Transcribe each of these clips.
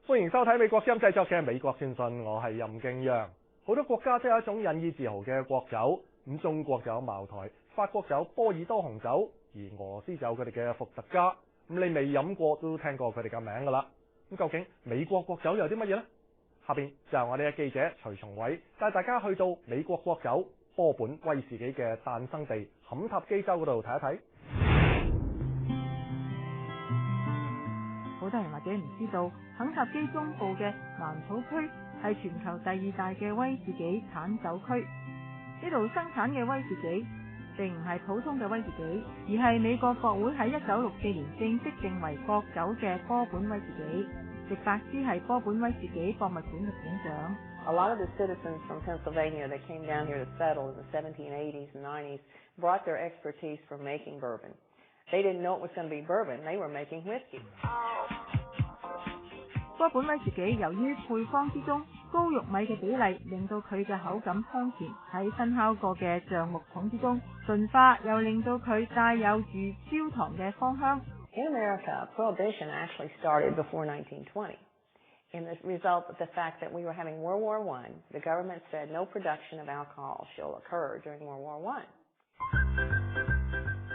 歡迎收睇美國之音製作嘅《美國先訊》，我係任敬陽。好多國家都有一種引以自豪嘅國酒，咁中國就有茅台，法國就有波爾多紅酒，而俄羅斯就有佢哋嘅伏特加。咁你未飲過都聽過佢哋嘅名噶啦。咁究竟美國國酒有啲乜嘢呢？下邊就係我哋嘅記者徐松偉帶大家去到美國國酒波本威士忌嘅誕生地坎塔基州嗰度睇一睇。好多人或者唔知道，肯塔基中部嘅蘭草區係全球第2大嘅威士忌產酒區。呢度生產嘅威士忌並唔係普通嘅威士忌，而係美國國會喺1964年正式定為國酒嘅波本威士忌。直白之係波本威士忌博物館嘅館長。A lot of the citizens from Pennsylvania that came down here to settle in the 1780s and 90s brought their expertise from making bourbon. They didn't know it was going to be bourbon. They were making whiskey. 波本威士忌由於配方之中高玉米嘅比例，令到佢嘅口感香甜，喺新烤過嘅橡木桶之中純化，又令到佢帶有住焦糖嘅芳香。In America, Prohibition actually started before 1920. In the result of the fact that we were having World War I, the government said no production of alcohol shall occur during World War I.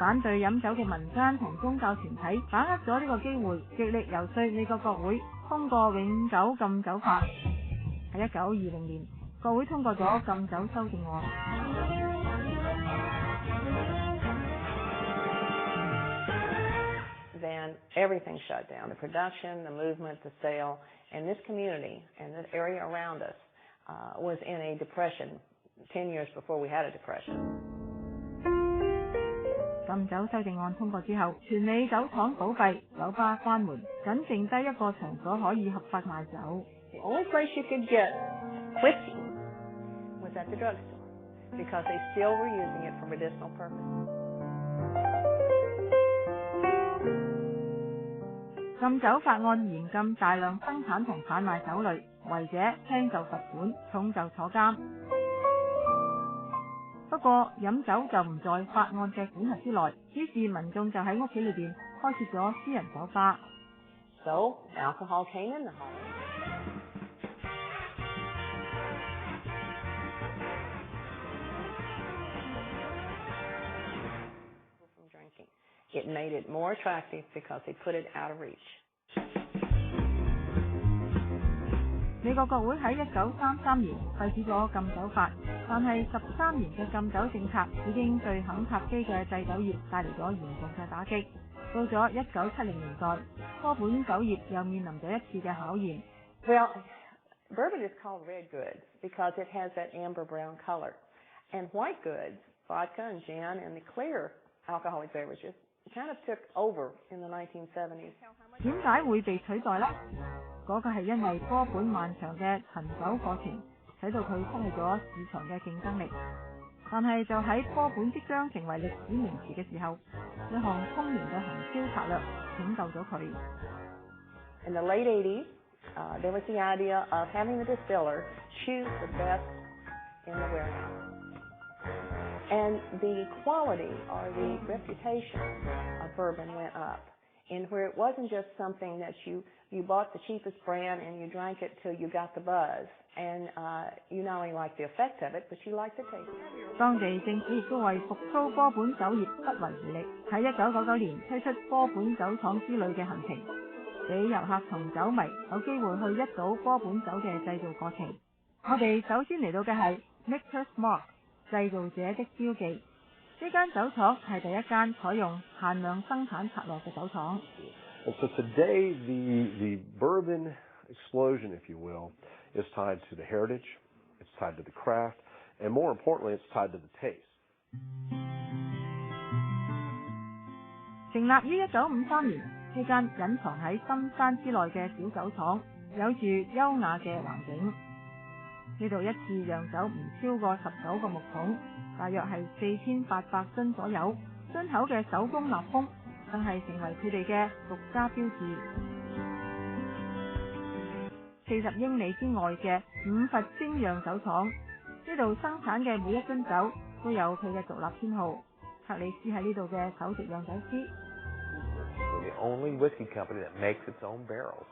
反對飲酒嘅民間同宗教團體把握咗呢個機會，極力游說美國國會通過永久禁酒法。喺1920年，國會通過咗禁酒修正案。Then everything shut down, the production, the movement, the sale, and this community and this area around us was in a depression 10 years before we had a depression. 禁酒修正案通過之後，全美酒廠倒閉，酒吧關門，僅剩低一個場所可以合法賣酒。The only place you could get whiskey was at the drugstore because they still were using it for medicinal purposes. 禁酒法案嚴禁大量生產同販賣酒類，違者輕就罰款，重就坐監。不過飲酒就唔在法案嘅管轄之內，於是民眾就喺屋企裏邊開設咗私人酒吧。So alcohol came in the home. From drinking, it made it more attractive because they put it out of reach. 美國國會喺1933年廢止咗禁酒法，但係13年嘅禁酒政策已經對肯塔基嘅製酒業帶嚟咗嚴重嘅打擊。到咗1970年代，波本酒業又面臨咗一次嘅考驗。Well, bourbon is called red goods because it has that amber brown color. And white goods, vodka and gin and the clear alcoholic beverages, kind of took over in the 1970s. 點解會被取代呢？嗰個係因為波本漫長嘅陳酒過程，使到佢失去咗市場嘅競爭力。但係就喺波本即將成為歷史名詞嘅時候，一項聰明嘅行銷策略拯救咗佢。In the late 80s, there was the idea of having the distiller choose the best in the warehouse. And the quality or the reputation of bourbon went up. And where it wasn't just something that you bought the cheapest brand and you drank it till you got the buzz. And you not only liked the effect of it, but you liked the taste. 當地政府亦都為復甦波本酒業不遺餘力，喺1999年推出波本酒廠之旅嘅行程，俾遊客同酒迷有機會去一睹波本酒嘅製造過程。我哋首先嚟到嘅係 Maker's Mark 製造者的標記。呢間酒廠係第一間採用限量生產策略嘅酒廠。So today, the bourbon explosion, if you will, is tied to the heritage, it's tied to the craft, and more importantly, it's tied to the taste. 成立於1953年，呢間隱藏喺深山之內嘅小酒廠，有住優雅嘅環境。呢度一次釀酒唔超過19個木桶，大約係4800樽左右。樽口嘅手工立封，更係成為佢哋嘅獨家標誌。40英里之外嘅五佛精釀酒廠，呢度生產嘅每一樽酒都有佢嘅獨立編號。克里斯係呢度嘅首席釀酒師。The only whiskey company that makes its own barrels.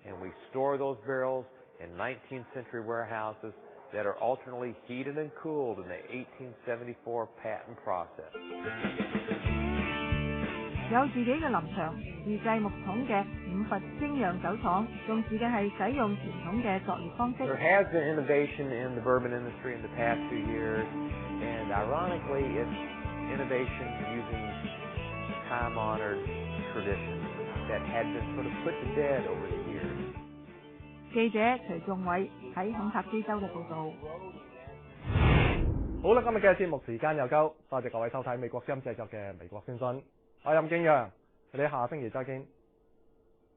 and we store those barrels in 19th century warehouses that are alternately heated and cooled in the 1874 patent process. 有自己嘅林場，自製木桶嘅五佛精釀酒廠，重視嘅係使用傳統嘅作業方式。 There has been innovation in the bourbon industry in the past few years, and ironically, it's innovation using time-honored traditions that had been sort of put to bed over the years. 記者徐仲偉喺肯塔基州嘅報導。好啦，今日嘅節目時間又夠，多謝各位收睇美國之音製作嘅《美國先訊》，我係任敬陽，我哋下星期再見。